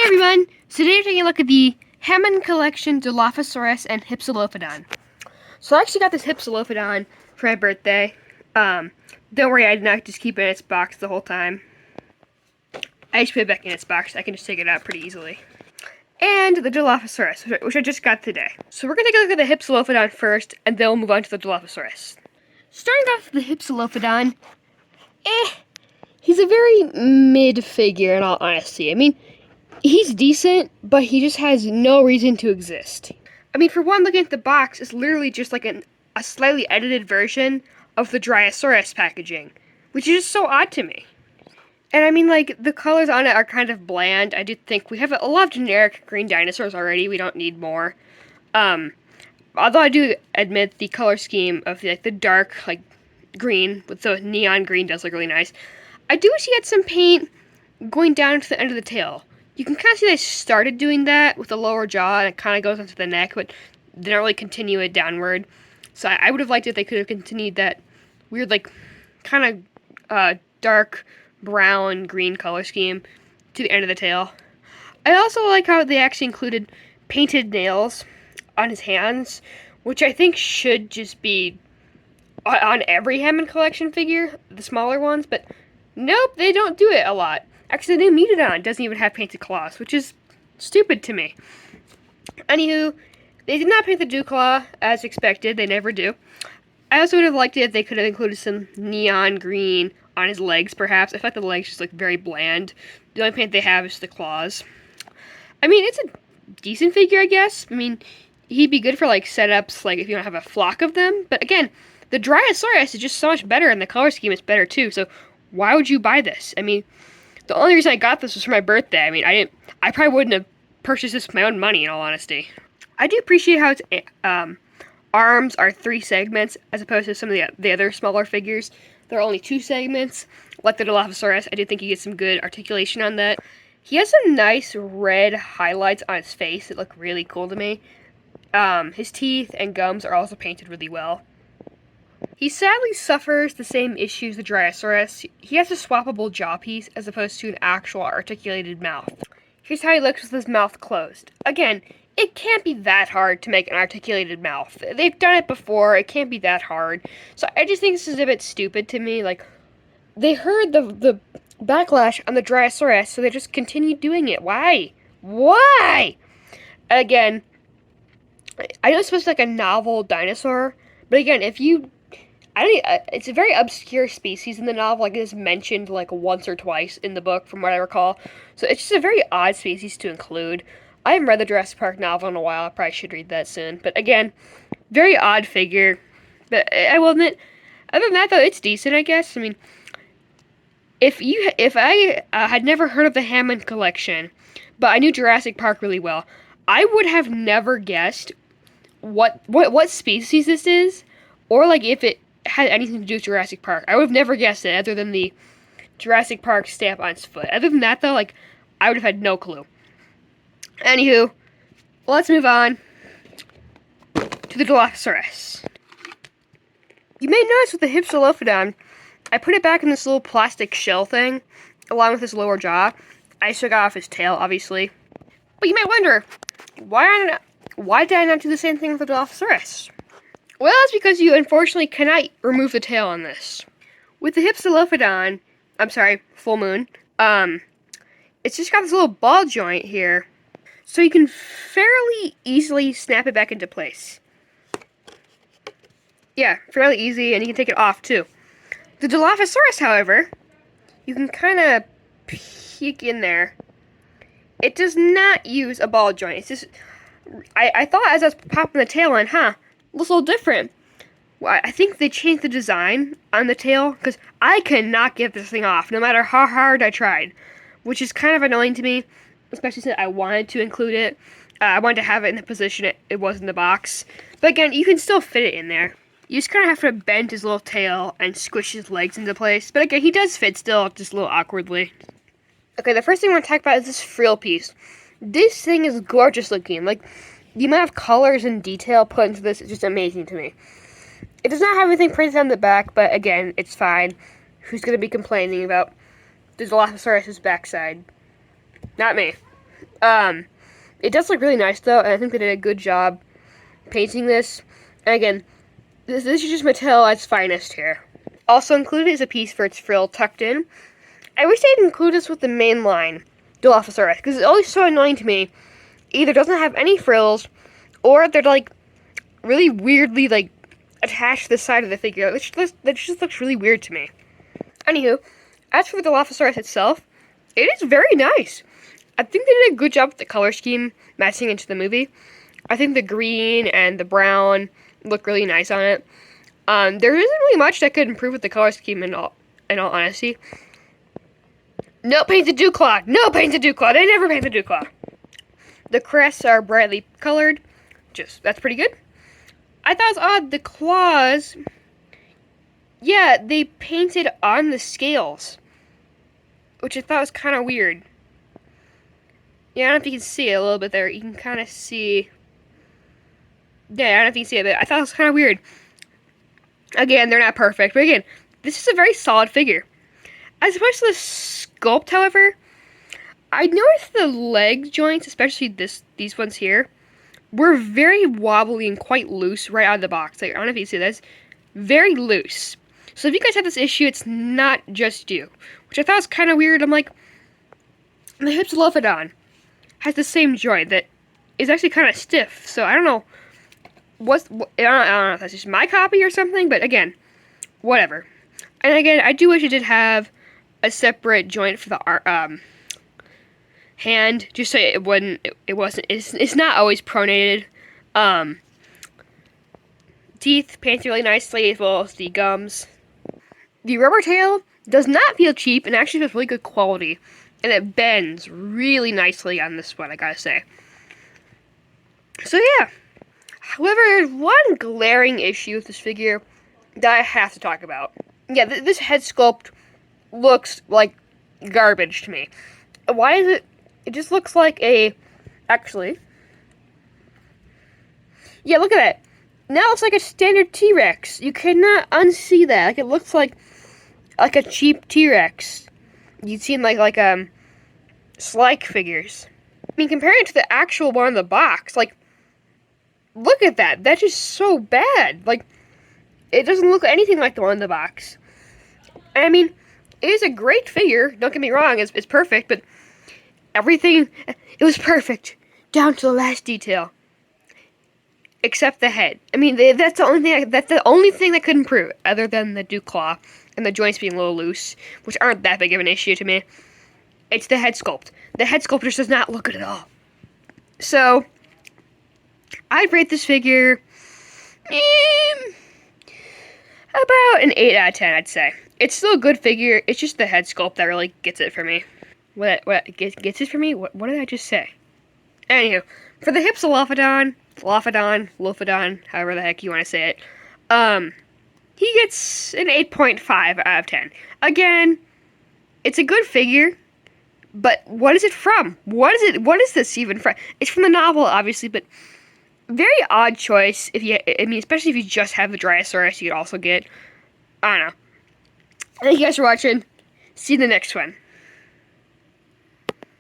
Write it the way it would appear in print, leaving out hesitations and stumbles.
everyone! So today we're taking a look at the Hammond collection Dilophosaurus and Hypsilophodon. So I actually got this Hypsilophodon for my birthday. Don't worry, I did not just keep it in its box the whole time. I just put it back in its box. I can just take it out pretty easily. And the Dilophosaurus, which I just got today. So we're going to take a look at the Hypsilophodon first, and then we'll move on to the Dilophosaurus. Starting off with the Hypsilophodon, he's a very mid figure in all honesty. I mean, he's decent, but he just has no reason to exist. I mean, for one, looking at the box, it's literally just like a slightly edited version of the Dilophosaurus packaging, which is just so odd to me. And I mean, like, the colors on it are kind of bland. I do think we have a lot of generic green dinosaurs already. We don't need more. Although I do admit the color scheme of the dark, green with the neon green does look really nice. I do wish he had some paint going down to the end of the tail. You can kind of see they started doing that with the lower jaw, and it kind of goes into the neck, but they don't really continue it downward. So I would have liked it if they could have continued that weird, kind of dark brown green color scheme to the end of the tail. I also like how they actually included painted nails on his hands, which I think should just be on every Hammond collection figure, the smaller ones, but nope, they don't do it a lot. Actually, the new Megalodon doesn't even have painted claws, which is stupid to me. Anywho, they did not paint the dew claw as expected. They never do. I also would have liked it if they could have included some neon green on his legs, perhaps. I feel like the legs just look very bland. The only paint they have is the claws. I mean, it's a decent figure, I guess. I mean, he'd be good for, setups, if you don't have a flock of them. But again, the Dilophosaurus is just so much better, and the color scheme is better, too. So why would you buy this? I mean, the only reason I got this was for my birthday. I mean, I probably wouldn't have purchased this with my own money, in all honesty. I do appreciate how its arms are 3 segments, as opposed to some of the other smaller figures. There are only 2 segments, like the Dilophosaurus. I do think he gets some good articulation on that. He has some nice red highlights on his face that look really cool to me. His teeth and gums are also painted really well. He sadly suffers the same issues the Dilophosaurus. He has a swappable jaw piece as opposed to an actual articulated mouth. Here's how he looks with his mouth closed. Again, it can't be that hard to make an articulated mouth. They've done it before. It can't be that hard. So I just think this is a bit stupid to me. They heard the backlash on the Dilophosaurus, so they just continued doing it. Why? Why? Again, I know it's supposed to be a novel dinosaur, but again, it's a very obscure species in the novel. It is mentioned once or twice in the book, from what I recall. So it's just a very odd species to include. I haven't read the Jurassic Park novel in a while. I probably should read that soon. But again, very odd figure. But I will admit, other than that, though, it's decent, I guess. I mean, if I had never heard of the Hammond collection, but I knew Jurassic Park really well, I would have never guessed what species this is, or if it had anything to do with Jurassic Park. I would have never guessed it, other than the Jurassic Park stamp on its foot. Other than that, though, I would have had no clue. Anywho, let's move on to the Dilophosaurus. You may notice with the Hypsilophodon, I put it back in this little plastic shell thing, along with his lower jaw. I took off his tail, obviously. But you might wonder, why did I not do the same thing with the Dilophosaurus? Well, it's because you unfortunately cannot remove the tail on this. With the Hypsilophodon, Full Moon, it's just got this little ball joint here, so you can fairly easily snap it back into place. Yeah, fairly easy, and you can take it off too. The Dilophosaurus, however, you can kind of peek in there. It does not use a ball joint. It's just, I thought as I was popping the tail in, looks a little different. Well, I think they changed the design on the tail, because I cannot get this thing off, no matter how hard I tried, which is kind of annoying to me, especially since I wanted to include it. I wanted to have it in the position it was in the box. But again, you can still fit it in there. You just kind of have to bend his little tail and squish his legs into place. But again, he does fit still, just a little awkwardly. Okay, the first thing I want to talk about is this frill piece. This thing is gorgeous looking. The amount of colors and detail put into this is just amazing to me. It does not have anything printed on the back, but again, it's fine. Who's going to be complaining about the Dilophosaurus' backside? Not me. It does look really nice, though, and I think they did a good job painting this. And again, this is just Mattel at its finest here. Also included is a piece for its frill tucked in. I wish they'd include this with the main line, Dilophosaurus, because it's always so annoying to me. Either doesn't have any frills, or they're, like, really weirdly, like, attached to the side of the figure. That just looks really weird to me. Anywho, as for the Dilophosaurus itself, it is very nice. I think they did a good job with the color scheme matching into the movie. I think the green and the brown look really nice on it. There isn't really much that could improve with the color scheme in all honesty. No painted dew claw! No painted dew claw! They never paint the dew claw! The crests are brightly colored. That's pretty good. I thought it was odd, the claws, yeah, they painted on the scales, which I thought was kind of weird. Yeah, I don't know if you can see it a little bit there. You can kind of see, yeah, I don't know if you can see it, but I thought it was kind of weird. Again, they're not perfect, but again, this is a very solid figure. As opposed to the sculpt, however, I noticed the leg joints, especially these ones here, were very wobbly and quite loose right out of the box. Like, I don't know if you see this. Very loose. So if you guys have this issue, it's not just you. Which I thought was kind of weird. I'm like, the Hypsilophodon has the same joint that is actually kind of stiff. So I don't know. I don't know if that's just my copy or something. But again, whatever. And again, I do wish it did have a separate joint for the hand, just so it's not always pronated. Teeth painted really nicely, as well as the gums. The rubber tail does not feel cheap and actually feels really good quality, and it bends really nicely on this one, I gotta say. So yeah, however, there's one glaring issue with this figure that I have to talk about. Yeah, this head sculpt looks like garbage to me. Why is it? It just looks like actually, yeah, look at that. Now it looks like a standard T-Rex. You cannot unsee that. Like, it looks like a cheap T-Rex you'd see in like Slike figures. I mean, comparing it to the actual one in the box, like, look at that. That's just so bad. Like, it doesn't look anything like the one in the box. I mean, it is a great figure. Don't get me wrong. It's perfect, but everything, it was perfect, down to the last detail, except the head. I mean, that's the only thing that could improve, other than the dew claw and the joints being a little loose, which aren't that big of an issue to me. It's the head sculpt. The head sculpt just does not look good at all. So, I'd rate this figure about an 8 out of 10, I'd say. It's still a good figure. It's just the head sculpt that really gets it for me. What gets it for me? What did I just say? Anywho, for the Hypsilophodon, Lophodon, however the heck you want to say it, he gets an 8.5 out of 10. Again, it's a good figure, but what is it from? What is this even from? It's from the novel, obviously, but very odd choice. Especially if you just have the Dryosaurus, you could also get, I don't know. Thank you guys for watching. See you in the next one.